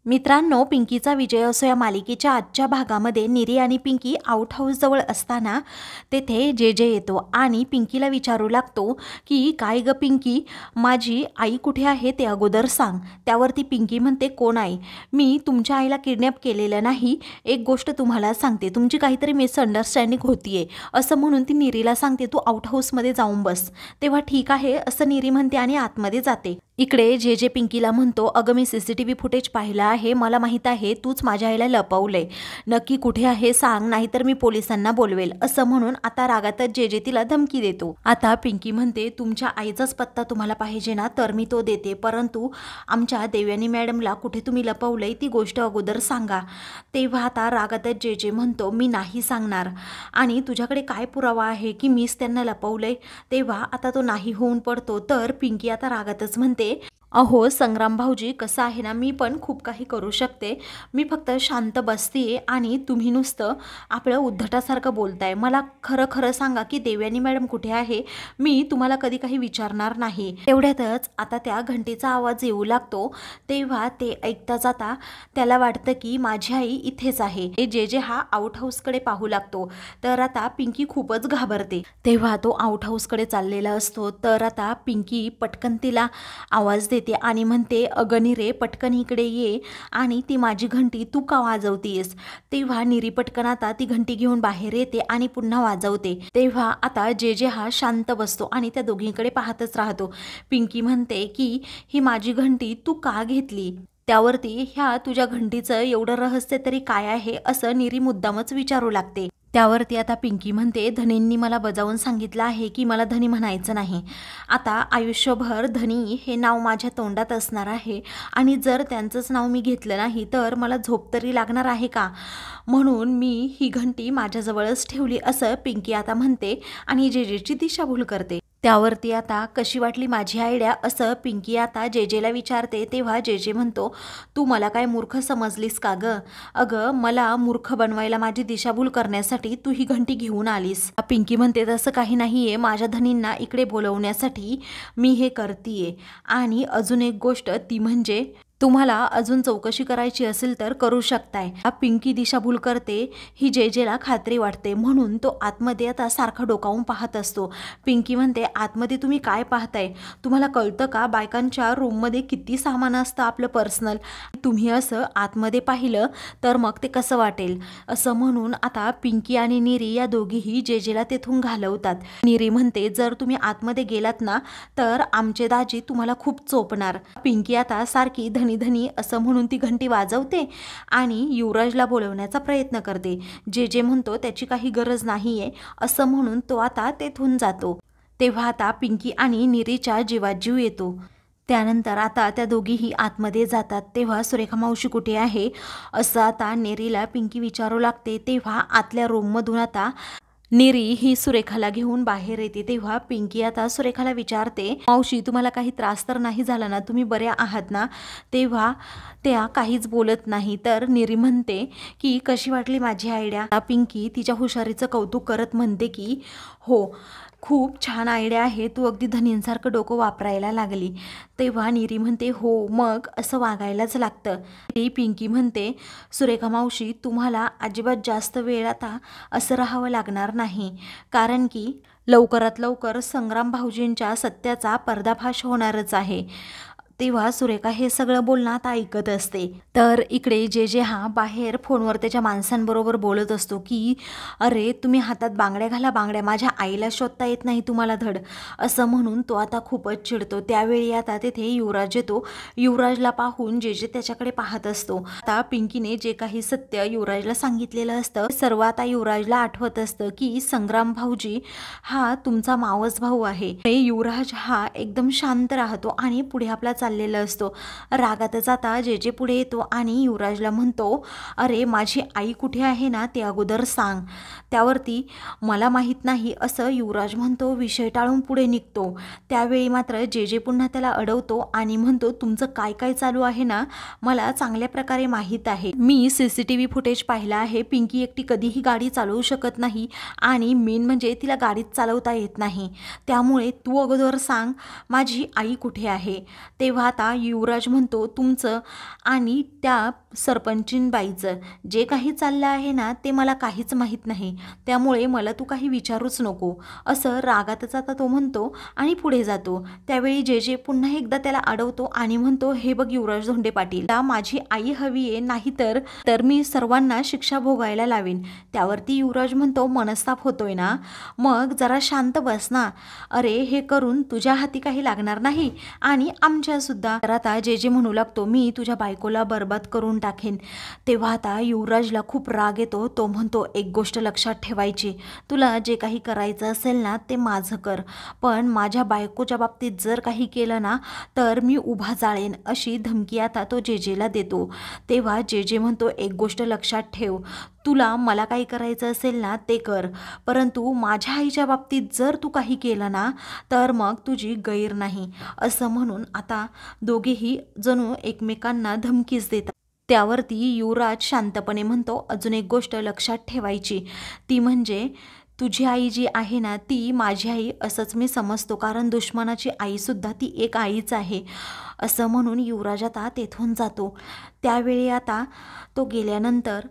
मित्रांनो, पिंकीचा विजय असो या मालिकेच्या आजच्या भागामध्ये निरी आणि पिंकी आउट हाऊस जवळ असताना तेथे जे जे येतो आणि पिंकीला विचारू लागतो की काय ग पिंकी, माझी आई कुठे आहे ते अगोदर सांग. त्यावरती पिंकी म्हणते, कोण आई? मी तुमच्या आईला किडनॅप केलेलं नाही. एक गोष्ट तुम्हाला सांगते, तुमची काहीतरी मिसअंडरस्टँडिंग होतीये असं म्हणून ती निरीला सांगते, तू आउट हाऊसमध्ये जाऊन बस. तेव्हा ठीक आहे असं निरी म्हणते आणि आतमध्ये जाते. इकडे जे जे पिंकीला म्हणतो, अगं मी CCTV फुटेज पाहिला आहे, मला माहीत आहे तूच माझ्या आईला लपवलंय, नक्की कुठे आहे सांग, नाहीतर मी पोलिसांना बोलवेल. असं म्हणून आता रागातच जे जे तिला धमकी देतो. आता पिंकी म्हणते, तुमच्या आईचाच पत्ता तुम्हाला पाहिजे ना तर मी तो देते, परंतु आमच्या देवयानी मॅडमला कुठे तुम्ही लपवलंय ती गोष्ट अगोदर सांगा. तेव्हा आता रागातच जे जे म्हणतो, मी नाही सांगणार. आणि तुझ्याकडे काय पुरावा आहे की मीच त्यांना लपवलंय? तेव्हा आता तो नाही होऊन पडतो. तर पिंकी आता रागातच म्हणते, अहो संग्राम भाऊजी, कसं आहे ना, मी पण खूप काही करू शकते, मी फक्त शांत बसतीये आणि तुम्ही नुसतं आपलं उद्धटासारखं बोलताय. मला खरं खरं सांगा की देवयानी मॅडम कुठे आहे, मी तुम्हाला कधी काही विचारणार नाही. तेवढ्यातच आता त्या घंटेचा आवाज येऊ लागतो. तेव्हा ते ऐकता जाता त्याला वाटतं की माझी आई इथेच आहे. जे जे हा आउट हाऊसकडे पाहू लागतो. तर आता पिंकी खूपच घाबरते. तेव्हा तो आउट हाऊसकडे चाललेला असतो. तर आता पिंकी पटकन तिला आवाज देते आणि म्हणते, अगं निरे, पटकन इकडे ये आणि ती माझी घंटी तू का वाजवतीयस? तेव्हा निरी पटकन आता ती घंटी घेऊन बाहेर येते आणि पुन्हा वाजवते. तेव्हा आता जे जे हा शांत बसतो आणि त्या दोघींकडे पाहतच राहतो. पिंकी म्हणते की ही माझी घंटी तू का घेतली? त्यावरती ह्या तुझ्या घंटीचं एवढं रहस्य तरी काय आहे असं निरी मुद्दामच विचारू लागते. त्यावरती आता पिंकी म्हणते, धनींनी मला बजावून सांगितलं आहे की मला धनी म्हणायचं नाही. आता आयुष्यभर धनी हे नाव माझ्या तोंडात असणार आहे आणि जर त्यांचंच नाव मी घेतलं नाही तर मला झोप तरी लागणार आहे का? म्हणून मी ही घंटी माझ्याजवळच ठेवली असं पिंकी आता म्हणते आणि जे जेची दिशाभूल करते. त्यावरती आता कशी वाटली माझी आयडिया असं पिंकी आता जे जेला विचारते. तेव्हा जे जे म्हणतो, तू मला काय मूर्ख समजलीस का ग? अगं मला मूर्ख बनवायला, माझी दिशाभूल करण्यासाठी तू ही घंटी घेऊन आलीस. पिंकी म्हणते, तसं काही नाहीये, माझ्या धनींना इकडे बोलवण्यासाठी मी हे करतीये. आणि अजून एक गोष्ट ती म्हणजे तुम्हाला अजून चौकशी करायची असेल तर करू शकताय. पिंकी दिशाभूल करते ही जे जेला खात्री वाटते, म्हणून तो आतमध्ये आता सारखा डोकावून पाहत असतो. पिंकी म्हणते, आतमध्ये तुम्ही काय पाहताय? तुम्हाला कळतं का बायकांच्या रूममध्ये किती सामान असतं आपलं पर्सनल? तुम्ही असं आतमध्ये पाहिलं तर मग ते कसं वाटेल? असं म्हणून आता पिंकी आणि निरी या दोघीही जे जेला तेथून घालवतात. निरी म्हणते, जर तुम्ही आतमध्ये गेलात ना तर आमचे दाजी तुम्हाला खूप चोपणार. पिंकी आता सारखी धनी धनी असं म्हणून ती घंटी वाजवते आणि युवराजला बोलवण्याचा प्रयत्न करते. जे जे म्हणतो त्याची काही गरज नाहीये असं म्हणून तो आता तेथून जातो. तेव्हा आता पिंकी आणि निरीच्या जीवात जीव येतो. त्यानंतर आता त्या दोघीही आतमध्ये जातात. तेव्हा सुरेखा मावशी कुठे आहे असं आता निरीला पिंकी विचारू लागते. तेव्हा आतल्या रूममधून आता निरी ही सुरेखाला घेऊन बाहेर येते. तेव्हा पिंकी आता सुरेखाला विचारते, मावशी तुम्हाला काही त्रास तर नाही झाला ना, तुम्ही बऱ्या आहात ना? तेव्हा त्या काहीच बोलत नाही. तर निरी म्हणते की कशी वाटली माझी आयडिया? पिंकी तिच्या हुशारीचं कौतुक करत म्हणते की हो, खूप छान आयडिया आहे, तू अगदी धनींसारखं डोकं वापरायला लागली. तेव्हा निरी म्हणते, हो मग असं वागायलाच लागतं. पिंकी म्हणते, सुरेखा मावशी तुम्हाला अजिबात जास्त वेळ आता असं राहावं लागणार नाही, कारण की लवकरात लवकर संग्राम भाऊजींच्या सत्याचा पर्दाफाश होणारच आहे. तेव्हा सुरेखा हे सगळं बोलणं आता ऐकत असते. तर इकडे जे जे हा बाहेर फोनवर त्याच्या माणसांबरोबर बोलत असतो की अरे तुम्ही हातात बांगड्या घाला, बांगड्या, माझ्या आईला शोधता येत नाही तुम्हाला धड, असं म्हणून तो आता खूपच चिडतो. त्यावेळी आता तेथे युवराज येतो. युवराजला पाहून जे जे त्याच्याकडे पाहत असतो. आता पिंकीने जे काही सत्य युवराजला सांगितलेलं असतं सर्व आता युवराजला आठवत असतं की संग्राम भाऊजी हा तुमचा मावस भाऊ आहे. युवराज हा एकदम शांत राहतो आणि पुढे आपला चाललेला असतो. रागातच आता जे जे पुढे येतो आणि युवराजला म्हणतो, अरे माझी आई कुठे आहे ना ते अगोदर सांग. त्यावरती मला माहीत नाही असं युवराज म्हणतो. विषय टाळून पुढे निघतो. त्यावेळी मात्र जे जे पुन्हा त्याला अडवतो आणि म्हणतो, तुमचं काय काय चालू आहे ना मला चांगल्या प्रकारे माहीत आहे. मी CCTV फुटेज पाहिला आहे. पिंकी एकटी कधीही गाडी चालवू शकत नाही आणि मेन म्हणजे तिला गाडीत चालवता येत नाही. त्यामुळे तू अगोदर सांग माझी आई कुठे आहे. तेव्हा तेव्हा आता युवराज म्हणतो तुमचं आणि त्या सरपंचीनबाईचं जे काही चाललं आहे ना ते मला काहीच माहीत नाही, त्यामुळे मला तू काही विचारूच नको, असं रागातच आता तो म्हणतो आणि पुढे जातो। त्यावेळी जे जे पुन्हा एकदा त्याला अडवतो आणि म्हणतो हे बघ युवराज धोंडे पाटील, माझी आई हवी आहे, नाही तर मी सर्वांना शिक्षा भोगायला लावेन। त्यावरती युवराज म्हणतो मनस्ताप होतोय ना, मग जरा शांत बस ना, अरे हे करून तुझ्या हाती काही लागणार नाही आणि आमच्या सुद्धा। तर आता जे जे म्हणू लागतो मी तुझ्या बायकोला बर्बाद करून टाकेन। तेव्हा आता युवराजला खूप राग येतो, तो म्हणतो एक गोष्ट लक्षात ठेवायची, तुला जे काही करायचं असेल ना ते माझं कर, पण माझ्या बायकोच्या बाबतीत जर काही केलं ना तर मी उभा जाळेन, अशी धमकी आता तो जेजेला देतो। तेव्हा जे म्हणतो एक गोष्ट लक्षात ठेव, तुला मला काही करायचं असेल ना ते कर, परंतु माझ्या आईच्या बाबतीत जर तू काही केलं ना तर मग तुझी गैर नाही, असं म्हणून आता दोघेही जणू एकमेकांना धमकीच देतात। त्यावरती युवराज शांतपणे म्हणतो अजून एक गोष्ट लक्षात ठेवायची, ती म्हणजे तुझी आई जी आहे ना ती माझी आई असंच मी समजतो, कारण दुश्मनाची आईसुद्धा ती एक आईच आहे, असं म्हणून युवराज आता तेथून जातो। त्यावेळी आता तो गेल्यानंतर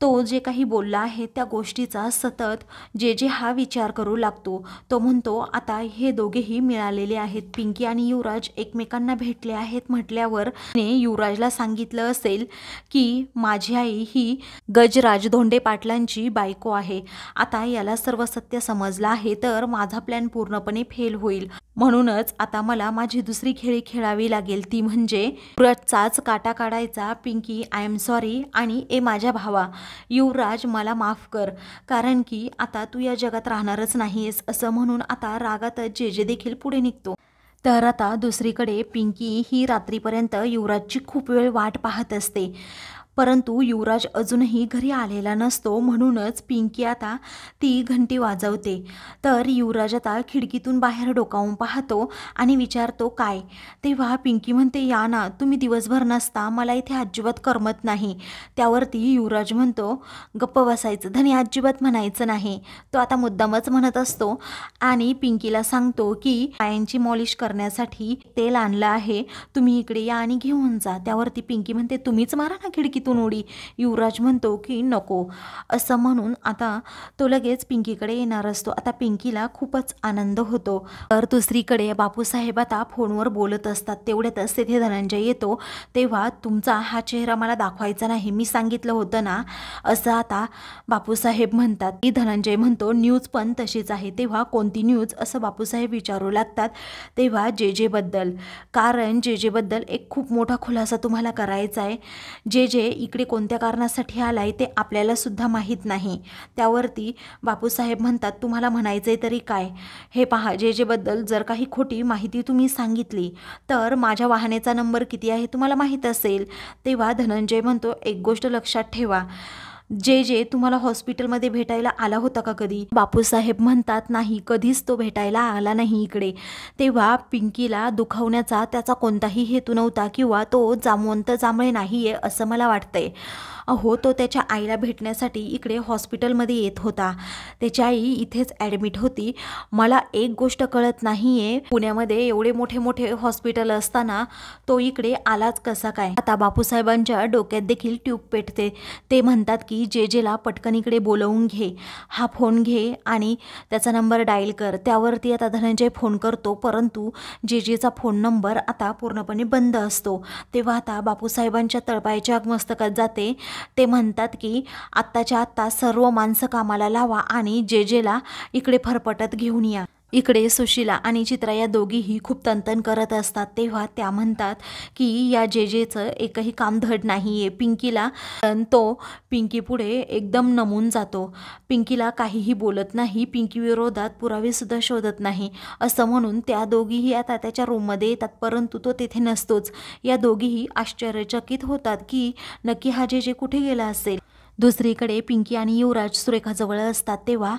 तो जे काही बोलला आहे त्या गोष्टीचा सतत जे हा विचार करू लागतो। तो म्हणतो आता हे दोघेही मिळालेले आहेत, पिंकी आणि युवराज एकमेकांना भेटले आहेत म्हटल्यावर युवराजला सांगितलं असेल की माझी आई ही गजराज धोंडे पाटलांची बायको आहे, आता याला सर्व सत्य समजलं आहे तर माझा प्लॅन पूर्णपणे फेल होईल, म्हणूनच आता मला माझी दुसरी खेळी खेळावी लागेल, ती म्हणजे युवराजचाच काटा काढायचा। पिंकी आय एम सॉरी आणि ए माझ्या भावा युवराज मला माफ कर, कारण की आता तू या जगात राहणारच नाहीयेस, असं म्हणून आता रागातच जे देखील पुढे निघतो। तर आता दुसरीकडे पिंकी ही रात्रीपर्यंत युवराजची खूप वेळ वाट पाहत असते, परंतु युवराज अजूनही घरी आलेला नसतो, म्हणूनच पिंकी आता ती घंटी वाजवते। तर युवराज आता खिडकीतून बाहेर डोकावून पाहतो आणि विचारतो काय, तेव्हा पिंकी म्हणते या ना, तुम्ही दिवसभर नसता, मला इथे अजिबात करमत नाही। त्यावरती युवराज म्हणतो गप्प बसायचं धनी, अजिबात म्हणायचं नाही, तो आता मुद्दामच म्हणत असतो आणि पिंकीला सांगतो की पायांची मॉलिश करण्यासाठी तेल आणलं आहे, तुम्ही इकडे या आणि घेऊन जा। त्यावरती पिंकी म्हणते तुम्हीच मारा ना खिडकीतून उडी। युवराज म्हणतो की नको, असं म्हणून आता तो लगेच पिंकीकडे येणार असतो। आता पिंकीला खूपच आनंद होतो। तर दुसरीकडे बापूसाहेब आता फोनवर बोलत असतात, तेवढ्यातच तेथे धनंजय येतो। तेव्हा तुमचा हा चेहरा मला दाखवायचा नाही, मी सांगितलं होतं ना, असं आता बापूसाहेब म्हणतात। की धनंजय म्हणतो न्यूज पण तशीच आहे। तेव्हा कोणती न्यूज, असं बापूसाहेब विचारू लागतात। तेव्हा जे बद्दल, कारण जे बद्दल एक खूप मोठा खुलासा तुम्हाला करायचा आहे, जे इकडे कोणत्या कारणासाठी आलाय ते आपल्याला सुद्धा माहीत नाही। त्यावरती बापूसाहेब म्हणतात तुम्हाला म्हणायचंय तरी काय, हे पहा जे बद्दल जर काही खोटी माहिती तुम्ही सांगितली तर माझ्या वाहनाचा नंबर किती आहे तुम्हाला माहीत असेल। तेव्हा धनंजय म्हणतो एक गोष्ट लक्षात ठेवा, जे तुम्हाला हॉस्पिटलमध्ये भेटायला आला होता का कधी? बापूसाहेब म्हणतात नाही, कधीच तो भेटायला आला नाही इकडे। तेव्हा पिंकीला दुखावण्याचा त्याचा कोणताही हेतू नव्हता किंवा तो जामवंत जांभळे नाहीये असं मला वाटतंय। अहो तो त्याच्या आईला भेटण्यासाठी इकडे हॉस्पिटलमध्ये येत होता, त्याची आई इथेच ॲडमिट होती। मला एक गोष्ट कळत नाहीये, पुण्यामध्ये एवढे मोठे मोठे हॉस्पिटल असताना तो इकडे आलाच कसा काय? आता बापूसाहेबांच्या डोक्यात देखील ट्यूब पेटते। ते म्हणतात की जेला पटकन इकडे बोलवून घे, हा फोन घे आणि त्याचा नंबर डायल कर। त्यावरती आता धनंजय फोन करतो, परंतु जेचा फोन नंबर आता पूर्णपणे बंद असतो। तेव्हा आता बापूसाहेबांच्या तळपायाच्या मस्तकात जाते। ते म्हणतात की आत्ताच्या आत्ता सर्व माणसं कामाला लावा आणि जेला इकडे फरफटत घेऊन या। इकडे सुशीला आणि चित्रा या दोघीही खूप तनतन करत असतात। तेव्हा त्या म्हणतात की या जेचं एकही काम धड नाहीये पिंकीला, तो पिंकी पुढे एकदम नमून जातो, पिंकीला काहीही बोलत नाही, पिंकी विरोधात पुरावे सुद्धा शोधत नाही, असं म्हणून त्या दोघीही आता त्याच्या रूममध्ये येतात, परंतु तो तेथे नसतोच। या दोघीही आश्चर्यचकित होतात की नक्की हा जे कुठे गेला असेल। दुसरीकडे पिंकी आणि युवराज सुरेखाजवळ असतात तेव्हा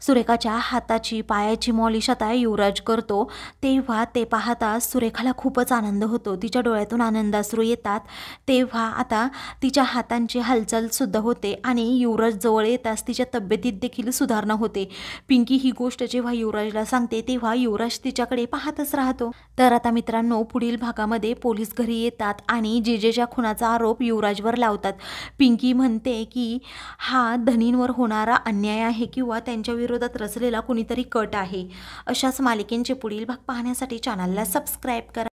सुरेखाच्या हाताची पायाची मॉलिश आता युवराज करतो, तेव्हा ते पाहता सुरेखाला खूपच आनंद होतो. तिच्या डोळ्यातून आनंदाश्रू येतात. तेव्हा आता तिच्या हातांची हालचाल सुद्धा होते आणि युवराज जवळ येताच तिच्या तब्येतीत देखील सुधारणा होते. पिंकी ही गोष्ट जेव्हा युवराजला सांगते तेव्हा युवराज तिच्याकडे पाहतच राहतो. तर आता मित्रांनो, पुढील भागामध्ये पोलीस घरी येतात आणि जेजेच्या खुनाचा आरोप युवराजवर लावतात. पिंकी म्हणते की हा धनींवर होणारा अन्याय आहे किंवा त्यांच्या विरोधात रचलेला कुणीतरी कट आहे. अशाच मालिकेंचे पुढील भाग पाहण्यासाठी चॅनलला सबस्क्राईब करा.